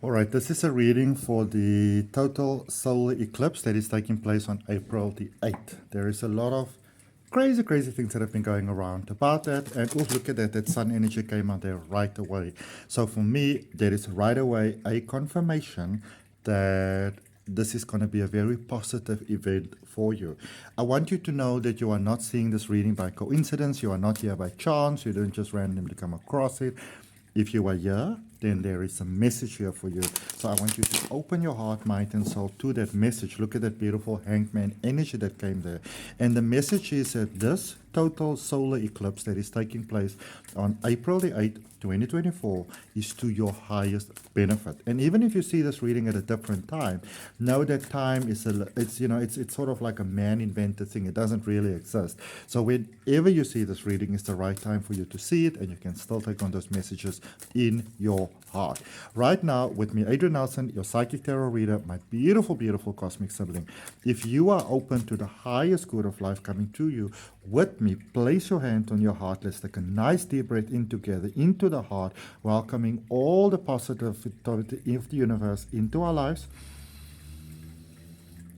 All right, this is a reading for the total solar eclipse that is taking place on April the 8th. There is a lot of crazy, crazy things that have been going around about that. And also look at that, that sun energy came out there right away. So for me, there is right away a confirmation that this is going to be a very positive event for you. I want you to know that you are not seeing this reading by coincidence. You are not here by chance. You didn't just randomly come across it. If you are here, then there is a message here for you. So I want you to open your heart, mind, and soul to that message. Look at that beautiful hangman energy that came there. And the message is that this total solar eclipse that is taking place on April the 8th, 2024 is to your highest benefit. And even if you see this reading at a different time, know that time is it's sort of like a man-invented thing. It doesn't really exist. So whenever you see this reading, it's the right time for you to see it, and you can still take on those messages in your heart. Right now, with me, Adrian Nelson, your psychic tarot reader, my beautiful, beautiful cosmic sibling. If you are open to the highest good of life coming to you, with me, place your hand on your heart. Let's take a nice deep breath in together, into the heart, welcoming all the positivity of the universe into our lives.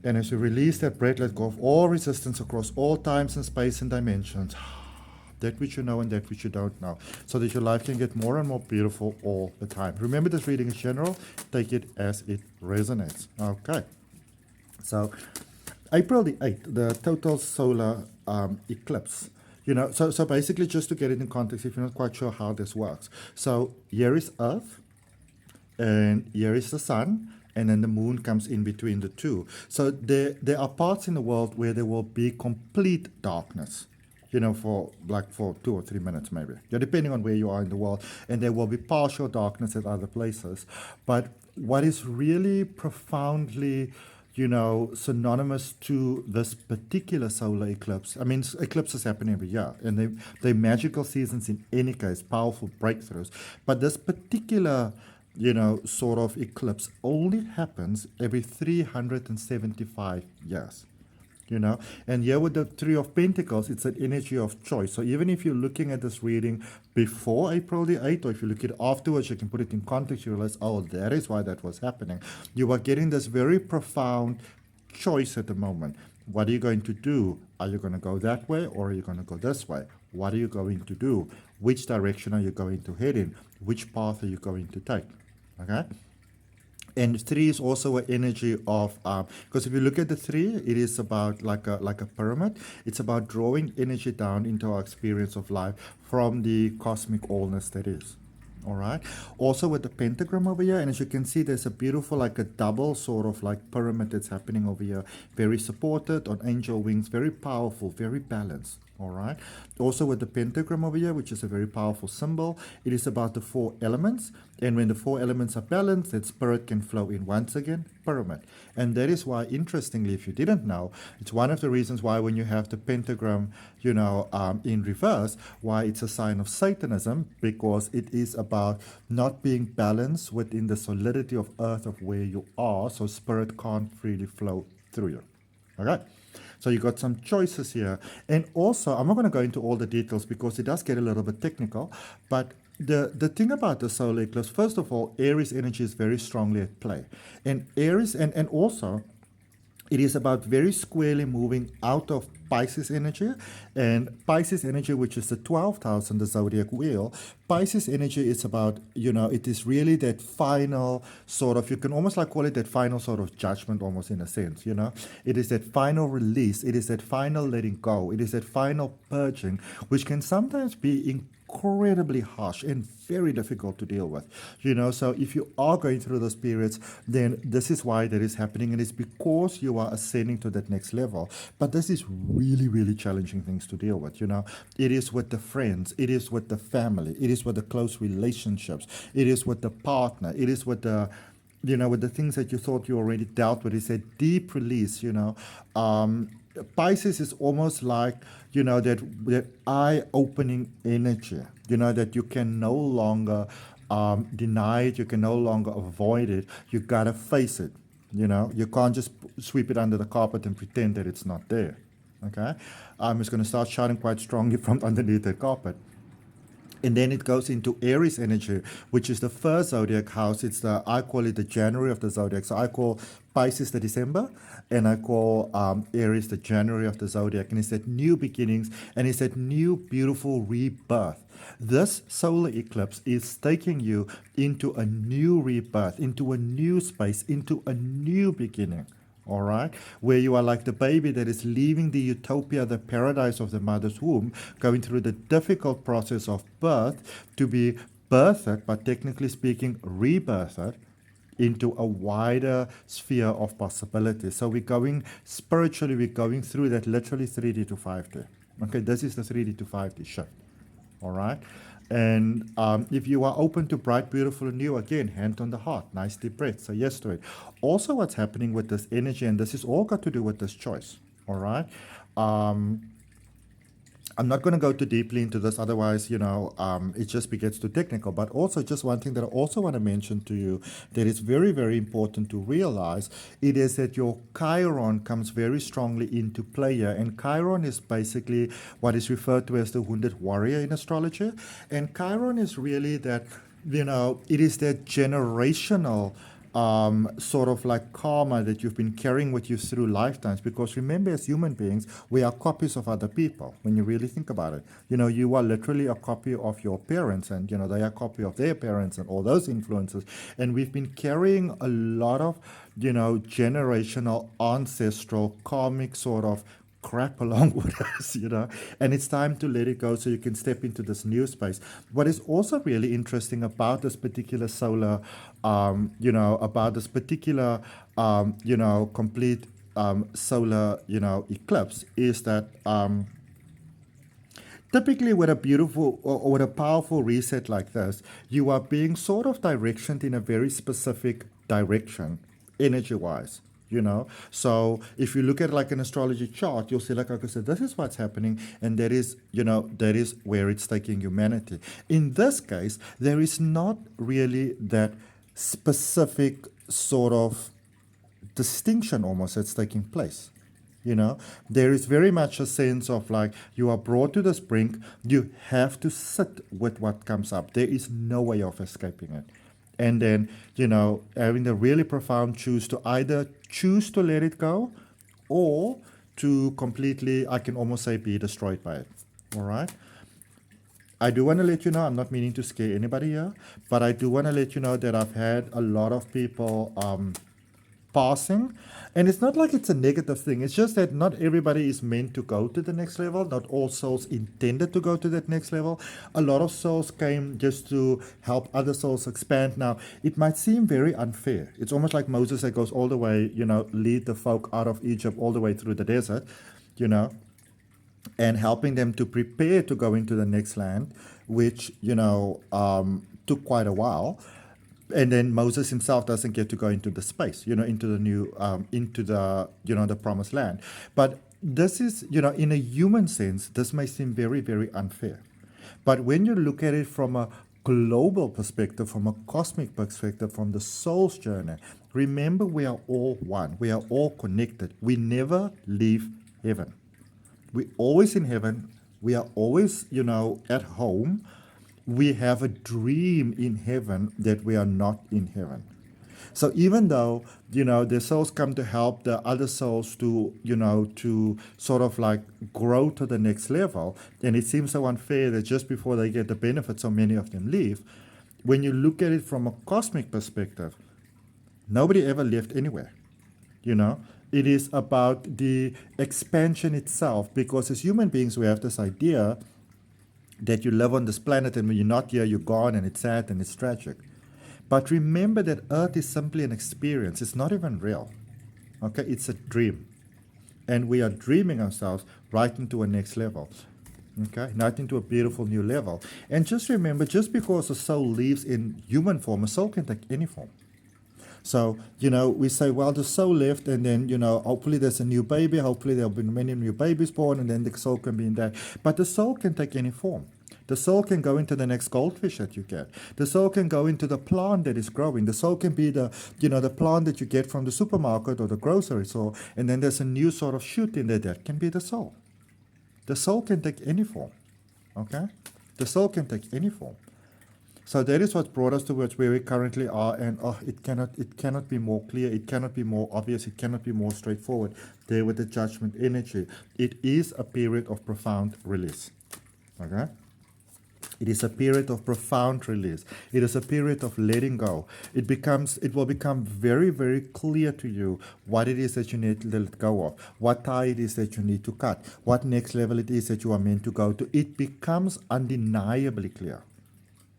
And as we release that breath, let go of all resistance across all times and space and dimensions. That which you know and that which you don't know, so that your life can get more and more beautiful all the time. Remember, this reading is general. Take it as it resonates. Okay. So, April the 8th, the total solar eclipse. So basically, just to get it in context, if you're not quite sure how this works. So, here is Earth, and here is the sun, and then the moon comes in between the two. So, there are parts in the world where there will be complete darkness. For 2 or 3 minutes maybe. Depending on where you are in the world. And there will be partial darkness at other places. But what is really profoundly, synonymous to this particular solar eclipse, I mean, eclipses happen every year. And they're magical seasons in any case, powerful breakthroughs. But this particular sort of eclipse only happens every 375 years. And here with the Three of Pentacles, it's an energy of choice. So even if you're looking at this reading before April the 8th, or if you look at it afterwards, you can put it in context, you realize, oh, that is why that was happening. You are getting this very profound choice at the moment. What are you going to do? Are you going to go that way, or are you going to go this way? What are you going to do? Which direction are you going to head in? Which path are you going to take? Okay? And 3 is also an energy of, because if you look at the 3, it is about like a pyramid. It's about drawing energy down into our experience of life from the cosmic allness that is. All right. Also with the pentagram over here, and as you can see, there's a beautiful, like a double sort of like pyramid that's happening over here. Very supported on angel wings, very powerful, very balanced. All right. Also with the pentagram over here, which is a very powerful symbol, it is about the 4 elements. And when the 4 elements are balanced, that spirit can flow in. Once again, pyramid. And that is why, interestingly, if you didn't know, it's one of the reasons why when you have the pentagram, in reverse, why it's a sign of Satanism, because it is about not being balanced within the solidity of earth of where you are, so spirit can't freely flow through you. Okay? So you got some choices here. And also, I'm not going to go into all the details because it does get a little bit technical, but the thing about the solar eclipse, first of all, Aries energy is very strongly at play. And Aries, and also, it is about very squarely moving out of Pisces energy. And Pisces energy, which is the 12th house in the zodiac wheel, Pisces energy is about, it is really that final sort of, you can almost like call it that final sort of judgment almost in a sense, It is that final release. It is that final letting go. It is that final purging, which can sometimes be incredibly harsh and very difficult to deal with. So if you are going through those periods, then this is why that is happening, and it's because you are ascending to that next level. But this is really, really challenging things to deal with. It is with the friends, it is with the family, it is with the close relationships, it is with the partner, it is with the with the things that you thought you already dealt with. It's a deep release. Pisces is almost like, that eye-opening energy, that you can no longer deny it, you can no longer avoid it, you gotta face it, you can't just sweep it under the carpet and pretend that it's not there, okay? I'm just going to start shouting quite strongly from underneath the carpet. And then it goes into Aries energy, which is the first zodiac house. I call it the January of the zodiac. So I call Pisces the December, and I call Aries the January of the zodiac. And it's that new beginnings, and it's that new beautiful rebirth. This solar eclipse is taking you into a new rebirth, into a new space, into a new beginning. All right, where you are like the baby that is leaving the utopia, the paradise of the mother's womb, going through the difficult process of birth to be birthed, but technically speaking, rebirthed into a wider sphere of possibilities. So we're going spiritually, we're going through that literally 3D to 5D. Okay, this is the 3D to 5D shift. All right. And if you are open to bright, beautiful, and new, again, hand on the heart, nice deep breath, say yes to it. Also, what's happening with this energy, and this is all got to do with this choice, all right? I'm not going to go too deeply into this, otherwise, it just gets too technical. But also, just one thing that I also want to mention to you that is very, very important to realize, it is that your Chiron comes very strongly into play here. And Chiron is basically what is referred to as the wounded warrior in astrology. And Chiron is really that, it is that generational sort of like karma that you've been carrying with you through lifetimes. Because remember, as human beings, we are copies of other people. When you really think about it, you are literally a copy of your parents, and they are a copy of their parents, and all those influences. And we've been carrying a lot of generational, ancestral, karmic sort of crap along with us, and it's time to let it go so you can step into this new space. What is also really interesting about this particular solar, about this particular, complete solar, eclipse is that typically with a beautiful or with a powerful reset like this, you are being sort of directioned in a very specific direction, energy-wise. So if you look at like an astrology chart, you'll see, like I said, this is what's happening, and that is where it's taking humanity. In this case, there is not really that specific sort of distinction almost that's taking place. There is very much a sense of like you are brought to this brink, you have to sit with what comes up. There is no way of escaping it. And then, having the really profound choose to either choose to let it go or to completely, I can almost say, be destroyed by it. All right? I do want to let you know, I'm not meaning to scare anybody here, but I do want to let you know that I've had a lot of people passing. And it's not like it's a negative thing. It's just that not everybody is meant to go to the next level. Not all souls intended to go to that next level. A lot of souls came just to help other souls expand. Now, it might seem very unfair. It's almost like Moses that goes all the way, lead the folk out of Egypt all the way through the desert, and helping them to prepare to go into the next land, which, took quite a while. And then Moses himself doesn't get to go into the space, into the new, into the, the promised land. But this is, in a human sense, this may seem very, very unfair. But when you look at it from a global perspective, from a cosmic perspective, from the soul's journey, remember we are all one. We are all connected. We never leave heaven. We're always in heaven. We are always, at home. We have a dream in heaven that we are not in heaven. So even though, the souls come to help the other souls to, to sort of like grow to the next level, and it seems so unfair that just before they get the benefit, so many of them leave. When you look at it from a cosmic perspective, nobody ever left anywhere, It is about the expansion itself, because as human beings, we have this idea that you live on this planet, and when you're not here, you're gone, and it's sad and it's tragic. But remember that Earth is simply an experience. It's not even real. Okay, it's a dream. And we are dreaming ourselves right into a next level. Okay, right into a beautiful new level. And just remember, just because a soul lives in human form, a soul can take any form. So, we say, well, the soul left, and then, hopefully there's a new baby, hopefully there'll be many new babies born, and then the soul can be in that. But the soul can take any form. The soul can go into the next goldfish that you get. The soul can go into the plant that is growing. The soul can be the plant that you get from the supermarket or the grocery store, and then there's a new sort of shoot in there. That can be the soul. The soul can take any form. Okay? The soul can take any form. So that is what brought us towards where we currently are, and it cannot be more clear, it cannot be more obvious, it cannot be more straightforward. There with the judgment energy, it is a period of profound release. Okay? It is a period of profound release. It is a period of letting go. It will become very, very clear to you what it is that you need to let go of, what tie it is that you need to cut, what next level it is that you are meant to go to. It becomes undeniably clear.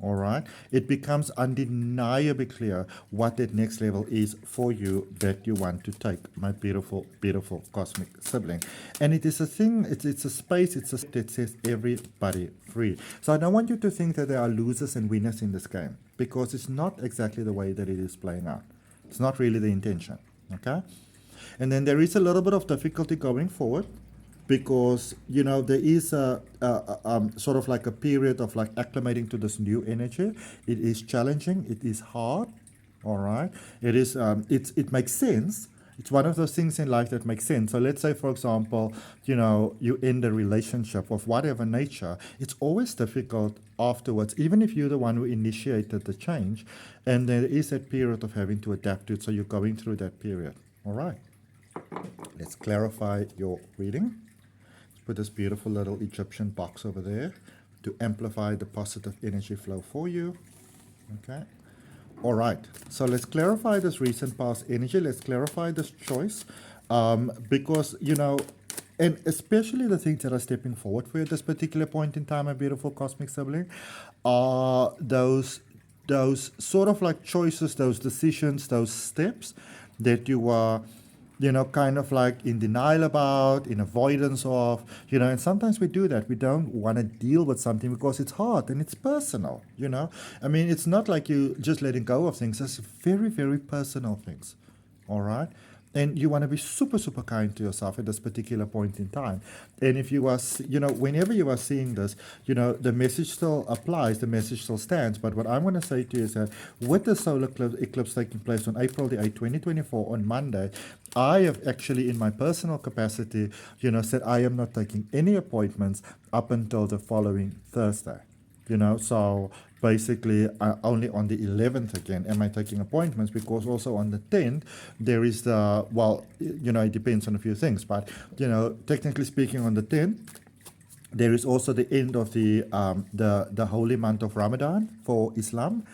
All right, it becomes undeniably clear what that next level is for you that you want to take, my beautiful, beautiful cosmic sibling. And it is a thing, it's a space, that says everybody free. So I don't want you to think that there are losers and winners in this game, because it's not exactly the way that it is playing out. It's not really the intention, okay? And then there is a little bit of difficulty going forward, because there is a sort of like a period of like acclimating to this new energy. It is challenging, it is hard, all right? It is it makes sense. It's one of those things in life that makes sense. So let's say, for example, you end a relationship of whatever nature. It's always difficult afterwards, even if you're the one who initiated the change, and there is that period of having to adapt to it. So you're going through that period. All right, let's clarify your reading. Put this beautiful little Egyptian box over there to amplify the positive energy flow for you. Okay. All right. So let's clarify this recent past energy. Let's clarify this choice. Because, and especially the things that are stepping forward for you at this particular point in time, my beautiful cosmic sibling, are those sort of like choices, those decisions, those steps that you are kind of like in denial about, in avoidance of, and sometimes we do that. We don't want to deal with something because it's hard and it's personal, I mean, it's not like you just letting go of things. It's very, very personal things, all right? And you want to be super, super kind to yourself at this particular point in time. And if you are, whenever you are seeing this, the message still applies, the message still stands. But what I'm going to say to you is that with the solar eclipse taking place on April the 8th, 2024, on Monday, I have actually, in my personal capacity, said I am not taking any appointments up until the following Thursday. So basically only on the 11th again am I taking appointments, because also on the 10th there is the, it depends on a few things, but technically speaking, on the 10th there is also the end of the holy month of Ramadan for Islam,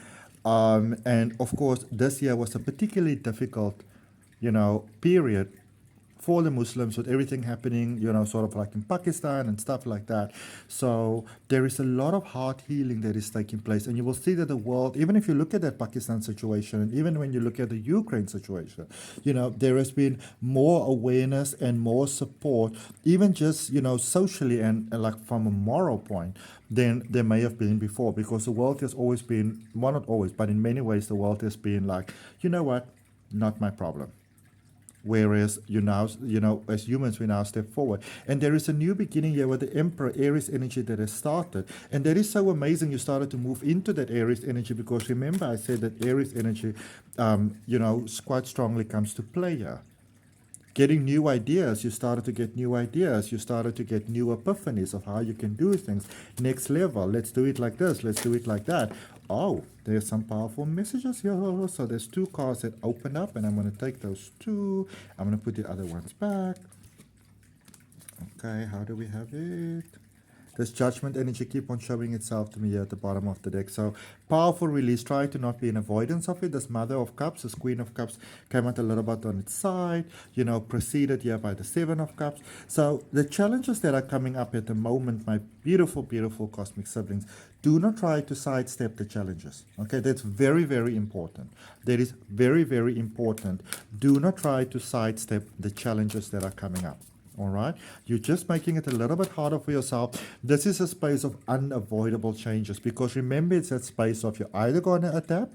and of course this year was a particularly difficult period for the Muslims, with everything happening, sort of like in Pakistan and stuff like that. So there is a lot of heart healing that is taking place. And you will see that the world, even if you look at that Pakistan situation, and even when you look at the Ukraine situation, there has been more awareness and more support, even just, socially and like from a moral point, than there may have been before. Because the world has always been, well, not always, but in many ways, the world has been like, you know what, not my problem. Whereas as humans, we now step forward. And there is a new beginning here with the Emperor Aries energy that has started. And that is so amazing. You started to move into that Aries energy, because remember I said that Aries energy, quite strongly comes to play here. Getting new ideas, you started to get new ideas. You started to get new epiphanies of how you can do things. Next level, let's do it like this, let's do it like that. Oh, there's some powerful messages here. So there's two cards that open up, and I'm going to take those two. I'm going to put the other ones back. Okay, how do we have it? This judgment energy keep on showing itself to me here at the bottom of the deck. So powerful release. Try to not be in avoidance of it. This Mother of Cups, this Queen of Cups came out a little bit on its side, preceded here by the Seven of Cups. So the challenges that are coming up at the moment, my beautiful, beautiful cosmic siblings, do not try to sidestep the challenges. Okay, that's very, very important. That is very, very important. Do not try to sidestep the challenges that are coming up. All right, you're just making it a little bit harder for yourself. This is a space of unavoidable changes, because remember, it's that space of you're either going to adapt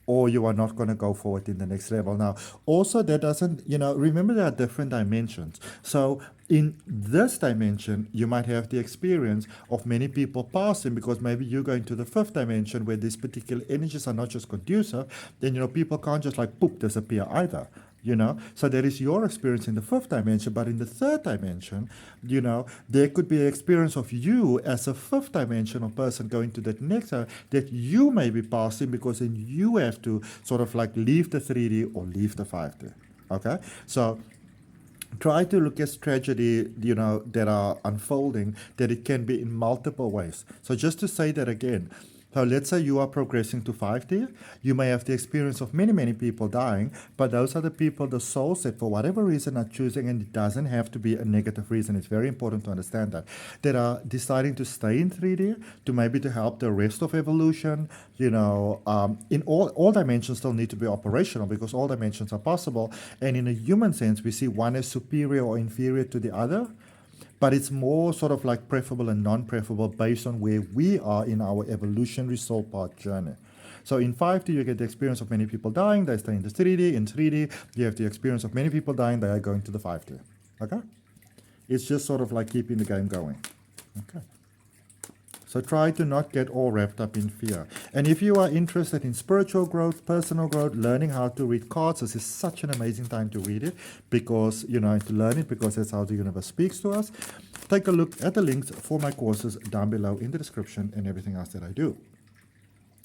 or you are not going to go forward in the next level. Now, also that doesn't, remember there are different dimensions. So in this dimension, you might have the experience of many people passing, because maybe you're going to the fifth dimension where these particular energies are not just conducive. Then, people can't just like poop disappear either. So there is your experience in the fifth dimension, but in the third dimension, there could be an experience of you as a fifth dimensional person going to that next that you may be passing, because then you have to sort of like leave the 3D or leave the 5D. Okay, so try to look at tragedy, that are unfolding, that it can be in multiple ways. So just to say that again, so let's say you are progressing to 5D, you may have the experience of many, many people dying, but those are the people, the souls that for whatever reason are choosing, and it doesn't have to be a negative reason, it's very important to understand that are deciding to stay in 3D, to maybe to help the rest of evolution, in all dimensions still need to be operational, because all dimensions are possible, and in a human sense, we see one as superior or inferior to the other, but it's more sort of like preferable and non-preferable based on where we are in our evolutionary soul path journey. So in 5D, you get the experience of many people dying, they stay in the 3D. In 3D, you have the experience of many people dying, they are going to the 5D. Okay? It's just sort of like keeping the game going. Okay. So try to not get all wrapped up in fear. And if you are interested in spiritual growth, personal growth, learning how to read cards, this is such an amazing time to read it, because, to learn it, because that's how the universe speaks to us. Take a look at the links for my courses down below in the description and everything else that I do.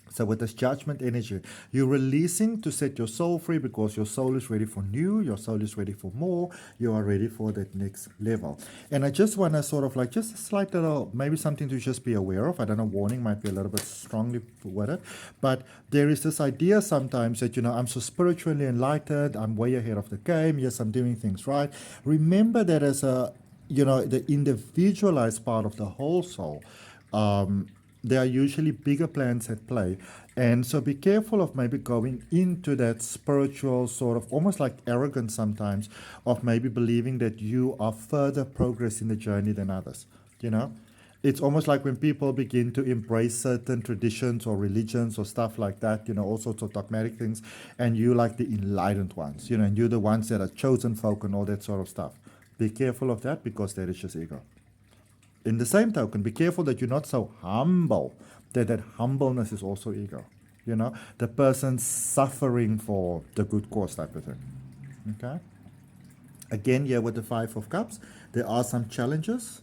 So with this judgment energy, you're releasing to set your soul free, because your soul is ready for new, your soul is ready for more, you are ready for that next level. And I just want to sort of like, just a slight little, maybe something to just be aware of. I don't know, warning might be a little bit strongly worded, but there is this idea sometimes that, I'm so spiritually enlightened, I'm way ahead of the game, yes, I'm doing things right. Remember that as a, the individualized part of the whole soul, there are usually bigger plans at play. And so be careful of maybe going into that spiritual sort of almost like arrogance sometimes, of maybe believing that you are further progress in the journey than others. It's almost like when people begin to embrace certain traditions or religions or stuff like that, all sorts of dogmatic things, and you like the enlightened ones, and you're the ones that are chosen folk and all that sort of stuff. Be careful of that, because that is just ego. In the same token, be careful that you're not so humble that humbleness is also ego. The person suffering for the good cause type of thing. Okay? Again, here with the Five of Cups, there are some challenges,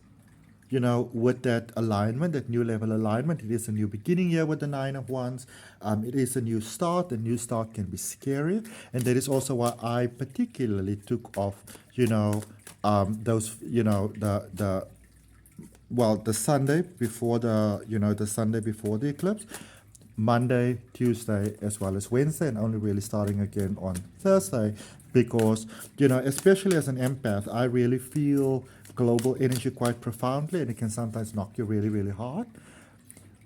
with that alignment, that new level alignment. It is a new beginning here with the Nine of Wands. It is a new start. A new start can be scary. And that is also why I particularly took off, those, the Sunday before the Sunday before the eclipse, Monday, Tuesday, as well as Wednesday, and only really starting again on Thursday, because, especially as an empath, I really feel global energy quite profoundly, and it can sometimes knock you really, really hard.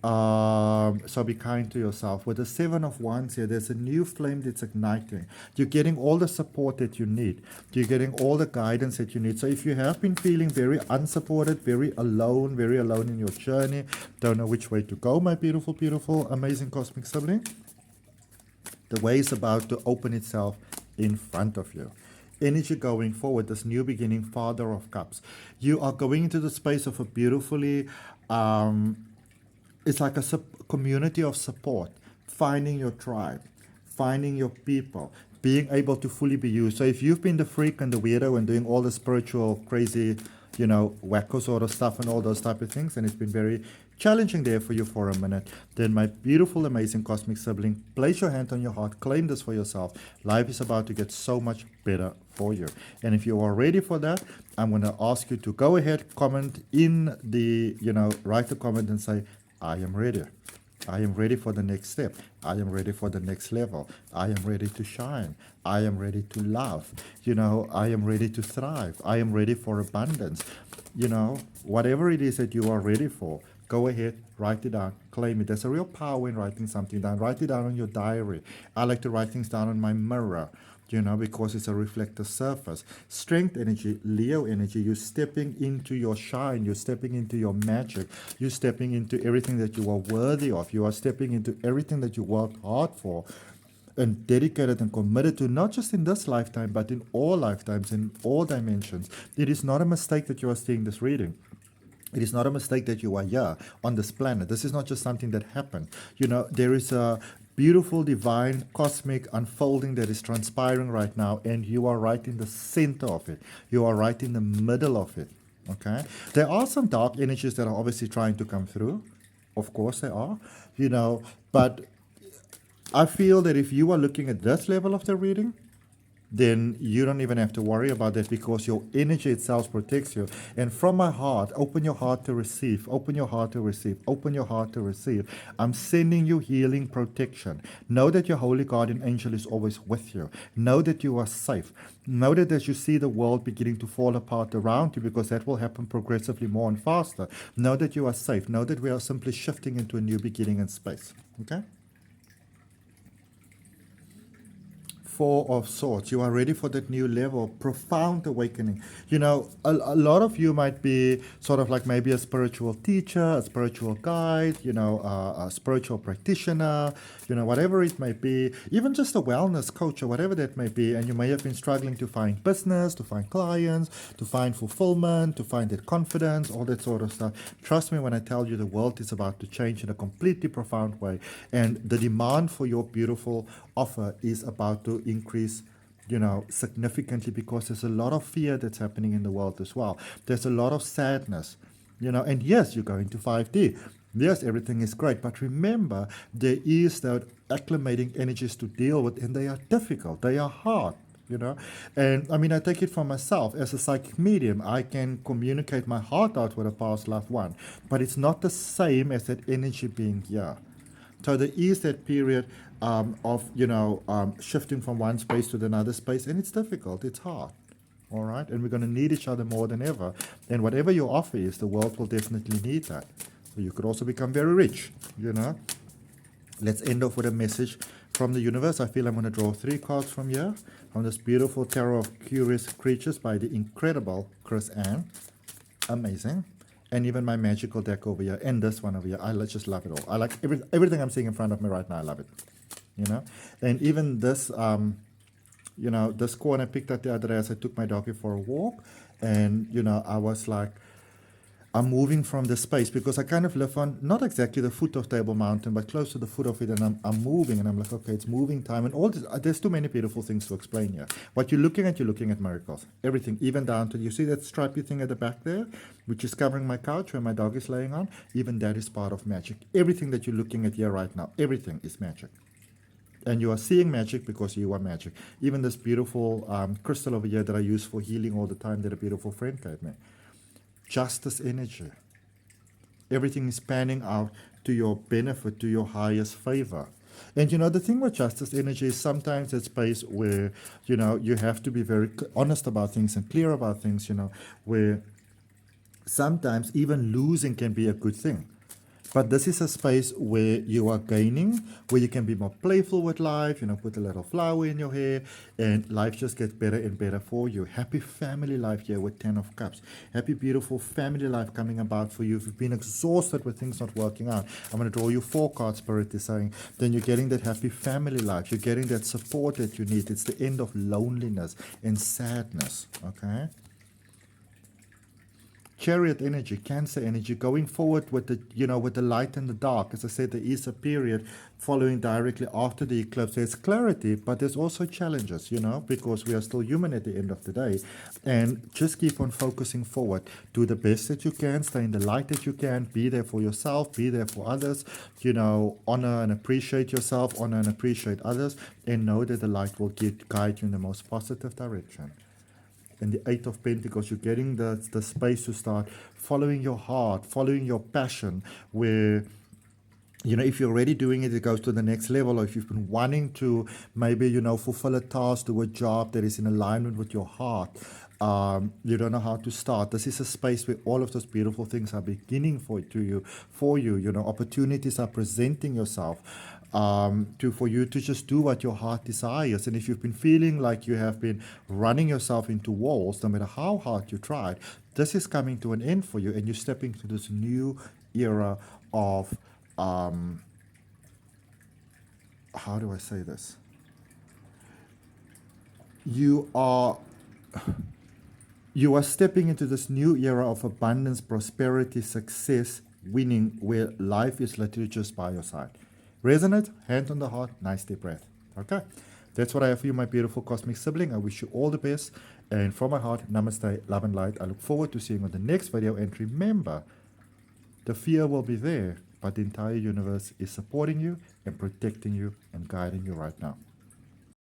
So be kind to yourself. With the Seven of Wands here, there's a new flame that's igniting. You're getting all the support that you need. You're getting all the guidance that you need. So if you have been feeling very unsupported, very alone in your journey, don't know which way to go, my beautiful, beautiful, amazing cosmic sibling, the way is about to open itself in front of you. Energy going forward, this new beginning, Father of Cups. You are going into the space of a beautifully... it's like a community of support, finding your tribe, finding your people, being able to fully be you. So if you've been the freak and the weirdo and doing all the spiritual, crazy, wacko sort of stuff and all those type of things, and it's been very challenging there for you for a minute, then my beautiful, amazing cosmic sibling, place your hand on your heart, claim this for yourself. Life is about to get so much better for you. And if you are ready for that, I'm going to ask you to go ahead, comment in the, write a comment and say, I am ready. I am ready for the next step. I am ready for the next level. I am ready to shine. I am ready to love. I am ready to thrive. I am ready for abundance. Whatever it is that you are ready for, go ahead, write it down, claim it. There's a real power in writing something down. Write it down on your diary. I like to write things down on my mirror, because it's a reflective surface. Strength energy, Leo energy, you're stepping into your shine, you're stepping into your magic, you're stepping into everything that you are worthy of, you are stepping into everything that you worked hard for and dedicated and committed to, not just in this lifetime, but in all lifetimes, in all dimensions. It is not a mistake that you are seeing this reading. It is not a mistake that you are here on this planet. This is not just something that happened. There is a beautiful, divine, cosmic unfolding that is transpiring right now, and you are right in the center of it. You are right in the middle of it. Okay? There are some dark energies that are obviously trying to come through. Of course they are, but I feel that if you are looking at this level of the reading, then you don't even have to worry about that, because your energy itself protects you. And from my heart, open your heart to receive, open your heart to receive, open your heart to receive. I'm sending you healing protection. Know that your holy guardian angel is always with you. Know that you are safe. Know that as you see the world beginning to fall apart around you, because that will happen progressively more and faster, know that you are safe. Know that we are simply shifting into a new beginning in space. Okay? Four of Swords. You are ready for that new level, profound awakening. A lot of you might be sort of like maybe a spiritual teacher, a spiritual guide, a spiritual practitioner, whatever it may be, even just a wellness coach or whatever that may be. And you may have been struggling to find business, to find clients, to find fulfillment, to find that confidence, all that sort of stuff. Trust me when I tell you, the world is about to change in a completely profound way. And the demand for your beautiful offer is about to increase, significantly, because there's a lot of fear that's happening in the world as well. There's a lot of sadness, and yes, you're going to 5D. Yes, everything is great, but remember, there is that acclimating energies to deal with, and they are difficult, they are hard. And I mean, I take it from myself as a psychic medium. I can communicate my heart out with a past loved one, but it's not the same as that energy being here. So there is that period of, shifting from one space to another space, and it's difficult, it's hard, all right? And we're going to need each other more than ever. And whatever your offer is, the world will definitely need that. So you could also become very rich, Let's end off with a message from the universe. I feel I'm going to draw 3 cards from here, from this beautiful Tarot of Curious Creatures by the incredible Chris Ann. Amazing. And even my magical deck over here, and this one over here. I just love it all. I like everything I'm seeing in front of me right now. I love it. And even this, this corner I picked up the other day as I took my doggy for a walk. And, I was like, I'm moving from the space, because I kind of live on, not exactly the foot of Table Mountain, but close to the foot of it, and I'm moving, and I'm like, okay, it's moving time, and all this, there's too many beautiful things to explain here. What you're looking at miracles. Everything, even down to, you see that stripy thing at the back there, which is covering my couch where my dog is laying on? Even that is part of magic. Everything that you're looking at here right now, everything is magic. And you are seeing magic because you are magic. Even this beautiful crystal over here that I use for healing all the time that a beautiful friend gave me. Justice energy. Everything is panning out to your benefit, to your highest favor. And the thing with justice energy is sometimes it's a space where, you have to be very honest about things and clear about things, where sometimes even losing can be a good thing. But this is a space where you are gaining, where you can be more playful with life, put a little flower in your hair, and life just gets better and better for you. Happy family life here with 10 of Cups. Happy, beautiful family life coming about for you. If you've been exhausted with things not working out, I'm going to draw you 4 cards, Spirit is saying, then you're getting that happy family life. You're getting that support that you need. It's the end of loneliness and sadness, okay? Chariot energy, Cancer energy, going forward with the, with the light and the dark. As I said, there is a period following directly after the eclipse. There's clarity, but there's also challenges, because we are still human at the end of the day. And just keep on focusing forward. Do the best that you can, stay in the light that you can, be there for yourself, be there for others, honor and appreciate yourself, honor and appreciate others, and know that the light will guide you in the most positive direction. And the 8 of Pentacles, you're getting the space to start following your heart, following your passion, where, if you're already doing it, it goes to the next level. Or if you've been wanting to maybe, fulfill a task, do a job that is in alignment with your heart, you don't know how to start. This is a space where all of those beautiful things are beginning for you. Opportunities are presenting yourself. For you to just do what your heart desires. And if you've been feeling like you have been running yourself into walls, no matter how hard you tried, this is coming to an end for you, and you're stepping into this new era of, how do I say this? You are stepping into this new era of abundance, prosperity, success, winning, where life is literally just by your side. Resonate? Hand on the heart, nice deep breath. Okay? That's what I have for you, my beautiful cosmic sibling. I wish you all the best. And from my heart, namaste, love and light. I look forward to seeing you on the next video. And remember, the fear will be there, but the entire universe is supporting you and protecting you and guiding you right now.